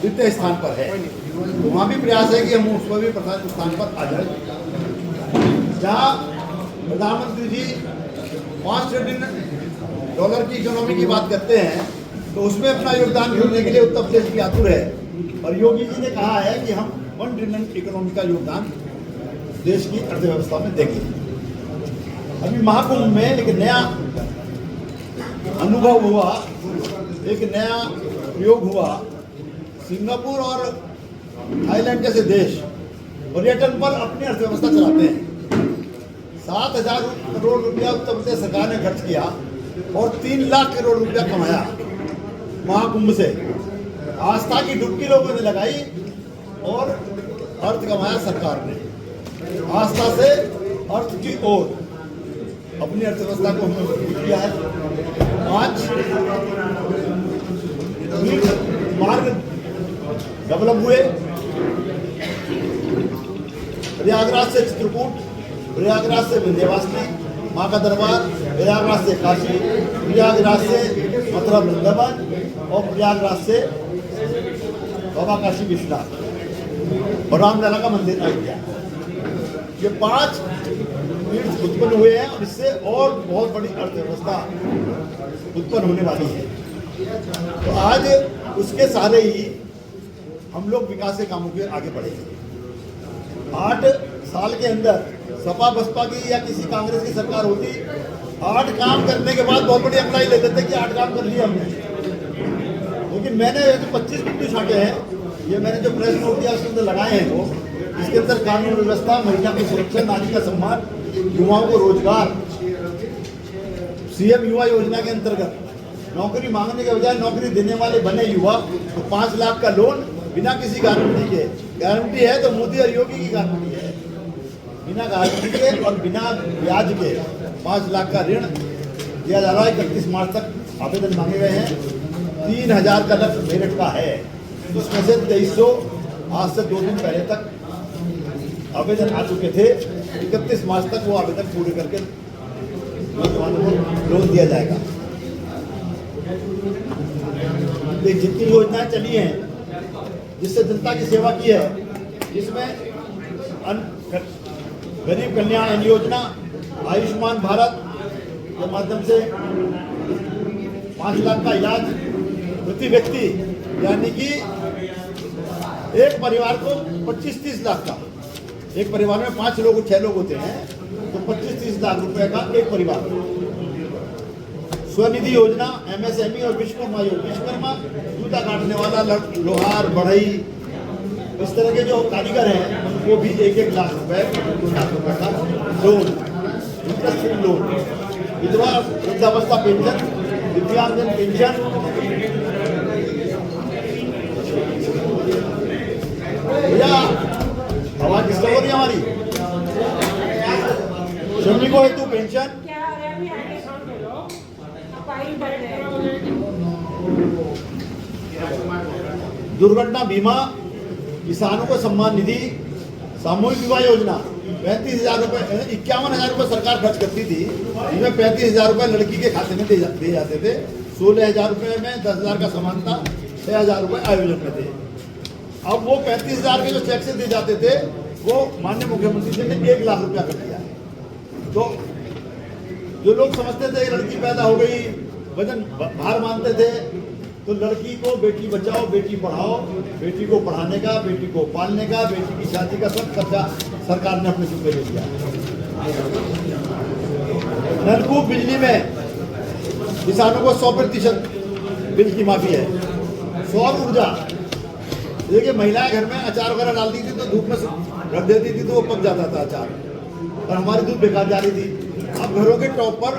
द्वितीय स्थान पर है। तो वहाँ भी प्रयास है कि हम उस पर भी प्रथम स्थान पर आ जाए। जहाँ प्रधानमंत्री जी $5 ट्रिलियन की इकोनॉमी की बात करते हैं, तो उसमें अपना योगदान करने के लिए उत्तर प्रदेश भी आतुर है। और योगी जी ने कहा है कि हम $1 ट्रिलियन इकोनॉमी का योगदान देश की अर्थव्यवस्था में देंगे। अभी महाकुंभ में एक नया अनुभव हुआ, एक नया प्रयोग हुआ। सिंगापुर और थाईलैंड जैसे देश पर्यटन पर अपनी अर्थव्यवस्था चलाते हैं। 7,000 करोड़ रुपया उत्तर प्रदेश सरकार ने खर्च किया और 3 लाख करोड़ रुपया कमाया महाकुंभ से। आस्था की डुबकी लोगों ने लगाई और अर्थ कमाया सरकार ने। आस्था से अर्थ की ओर अपनी अर्थव्यवस्था को हमने मजबूत किया है। 5 मार्ग डेवलप हुए। प्रयागराज से चित्रकूट, प्रयागराज से विंध्यवासिनी माँ का दरबार, प्रयागराज से काशी, प्रयागराज से मथुरा वृंदावन और प्रयागराज से बाबा काशी विश्वनाथ और रामलला का मंदिर अयोध्या। ये 5 तीर्थ उत्पन्न हुए हैं और इससे और बहुत बड़ी अर्थव्यवस्था उत्पन्न होने वाली है। तो आज उसके सहारे ही हम लोग विकास के कामों के आगे बढ़ेंगे। 8 साल के अंदर सपा बसपा की या किसी कांग्रेस की सरकार होती, 8 काम करने के बाद बहुत बड़ी अप्लाई ले देते कि 8 काम कर लिए हमने। लेकिन मैंने जो 25 बिंदु छाटे हैं, ये मैंने जो प्रेस नोट दिया उसके अंदर लगाए हैं, वो इसके अंदर कानून व्यवस्था, महिला की सुरक्षा, नारी का सम्मान, युवाओं को रोजगार, सीएम युवा योजना के अंतर्गत नौकरी मांगने के बजाय नौकरी देने वाले बने युवा, तो 5 लाख का लोन बिना किसी गारंटी के, गारंटी है तो मोदी और योगी की गारंटी है, बिना गारंटी के और बिना ब्याज के 5 लाख का ऋण दिया जा रहा है। 31 मार्च तक आवेदन मांगे गए हैं। 3,000 का लक्ष्य मेरिट का है, उसमें से 2300 आज से 2 दिन पहले तक आवेदन आ चुके थे। 31 मार्च तक वो आवेदन पूरे करके नौजवानों को लोन दिया जाएगा। जितनी योजनाएं चली हैं जिससे जनता की सेवा की है, जिसमें गरीब कल्याण अन्न योजना, आयुष्मान भारत के माध्यम से 5 लाख का इलाज प्रति व्यक्ति, यानी कि एक परिवार को 25-30 लाख का, एक परिवार में 5 लोग 6 लोग होते हैं तो 25-30 लाख रुपए का एक परिवार। स्वनिधि योजना, MSME और विश्वकर्मा जूता काटने वाला, लोहार, बढ़ई, इस तरह के जो कारीगर हैं उनको भी 1-1 लाख रुपए, 2 लाख रुपए का लोन, इंटरेस्ट फ्री लोन। विधवा वृद्धावस्था पेंशन, दिव्यांगजन पेंशन, भैया आवाज किसका हो रही है हमारी, श्रमिकों हेतु पेंशन, दुर्घटना बीमा, किसानों को सम्मान निधि, सामूहिक विवाह योजना। 35,000 रुपए, 51,000 रुपए सरकार खर्च करती थी, इसमें 35,000 रुपए लड़की के खाते में दिए जाते थे। 16,000 रुपए में 10,000 का सामान था, 6,000 रुपए आयोजन में थे। अब वो 35,000 के जो चेक से दिए जाते थे, वो माननीय मुख्यमंत्री जी ने 1 लाख रुपया कर दिया। तो जो लोग समझते थे लड़की पैदा हो गई, वजन भार मानते थे, तो लड़की को बेटी बचाओ बेटी पढ़ाओ, बेटी को पढ़ाने का, बेटी को पालने का, बेटी की शादी का सब खर्चा सरकार ने अपने जुम्मे ले लिया। नलकूप बिजली में किसानों को 100% बिल की माफी है। सौर ऊर्जा, देखिए महिलाएं घर में अचार वगैरह डालती थी तो धूप में रख देती थी तो वो पक जाता था अचार, और हमारी दूध बेकार जा रही थी। अब घरों के टॉप पर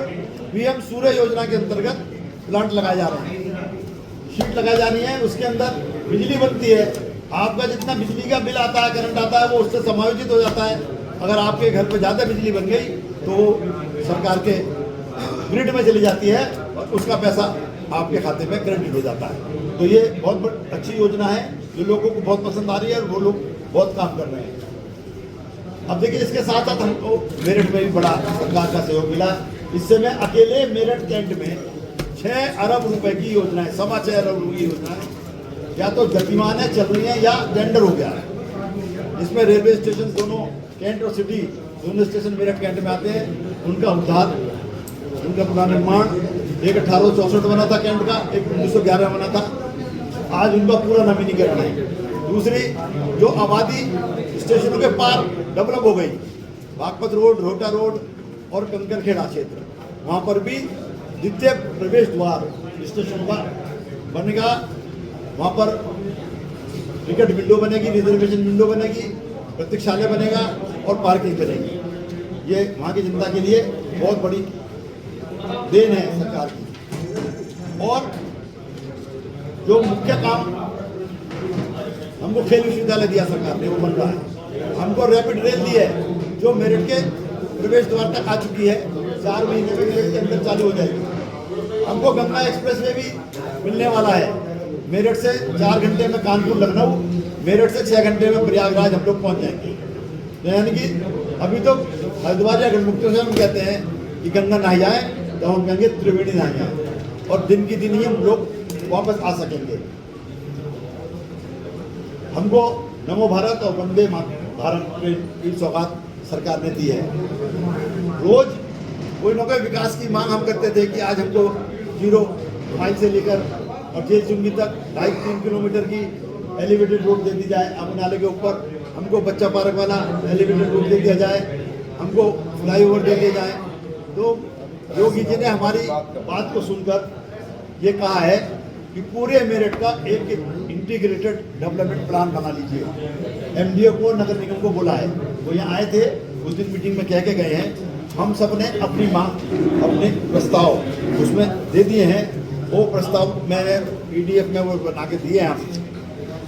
PM सूर्य योजना के अंतर्गत प्लांट लगाए जा रहे हैं, शीट लगाई जा रही है, उसके अंदर बिजली बनती है। आपका जितना बिजली का बिल आता है, करंट आता है, वो उससे समायोजित हो जाता है। अगर आपके घर पर ज़्यादा बिजली बन गई तो सरकार के ग्रिड में चली जाती है और उसका पैसा आपके खाते में क्रेडिट हो जाता है। तो ये बहुत अच्छी योजना है जो लोगों को बहुत पसंद आ रही है और वो लोग बहुत काम कर रहे हैं। अब देखिए इसके साथ साथ हमको मेरठ में भी बड़ा सरकार का सहयोग मिला। इससे मैं अकेले मेरठ कैंट में 6 अरब रुपए की योजना है, 6.25 अरब रुपए की योजना है, या तो गतिमान है, चल रही है, या टेंडर हो गया है। इसमें रेलवे स्टेशन दोनों कैंट और सिटी दोनों स्टेशन मेरठ कैंट में आते हैं। उनका उद्धार, उनका पुनर्निर्माण, एक 1864 बना था कैंट का, एक 1911 बना था। आज उनका पूरा नवीनीकरण है। दूसरी, जो आबादी स्टेशनों के पार डेवलप हो गई, बागपत रोड, रोहटा रोड और कंकरखेड़ा क्षेत्र, वहाँ पर भी द्वितीय प्रवेश द्वार स्टेशन का बनेगा। वहाँ पर टिकट विंडो बनेगी, रिजर्वेशन विंडो बनेगी, प्रतीक्षालय बनेगा और पार्किंग बनेगी। ये वहाँ की जनता के लिए बहुत बड़ी देन है सरकार की। और जो मुख्य काम हमको खेल विश्वविद्यालय दिया सरकार ने, वो बन रहा है। हमको रैपिड रेल दी है, जो मेरठ के प्रवेश द्वार तक आ चुकी है, 4 महीने के अंदर चालू हो जाएगी। हमको गंगा एक्सप्रेस वे भी मिलने वाला है। मेरठ से 4 घंटे में कानपुर लखनऊ, मेरठ से 6 घंटे में प्रयागराज हम लोग पहुँच जाएंगे। यानी कि अभी तो हरिद्वार या गढ़मुक्तेश्वर से हम कहते हैं कि गंगा नहाई जाए, तो हम कहेंगे त्रिवेणी नहाई जाए, और दिन की दिन ही हम लोग वापस आ सकेंगे। हमको नमो भारत और वंदे भारत ट्रेन की सौगात सरकार ने दी है। रोज कोई न कोई विकास की मांग हम करते थे कि आज हमको 0 माइल से लेकर और जेल चुंगी तक 2.5-3 किलोमीटर की एलिवेटेड रोड दे दी जाए। अमर नाले के ऊपर हमको बच्चा पार्क वाला एलिवेटेड रोड दे दिया जाए, हमको फ्लाईओवर दे दिया जाए। तो योगी जी ने हमारी बात को सुनकर ये कहा है कि पूरे मेरठ का एक इंटीग्रेटेड डेवलपमेंट प्लान बना लीजिए। एमडीओ को, नगर निगम को बोला है, वो यहाँ आए थे, उस दिन मीटिंग में कह के गए हैं। हम सब ने अपनी मांग, अपने प्रस्ताव उसमें दे दिए हैं। वो प्रस्ताव मैंने पीडीएफ में वो बना के दिए हैं।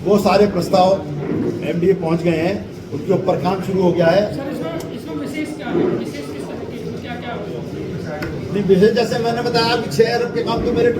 वो सारे प्रस्ताव एमडीए पहुँच गए हैं, उनके ऊपर काम शुरू हो गया है। इसमें विशेष क्या है? विशेष किस तरह की क्या क्या? नहीं, विशेष जैसे मैंने बताया कि 6 अरब के काम तो मेरे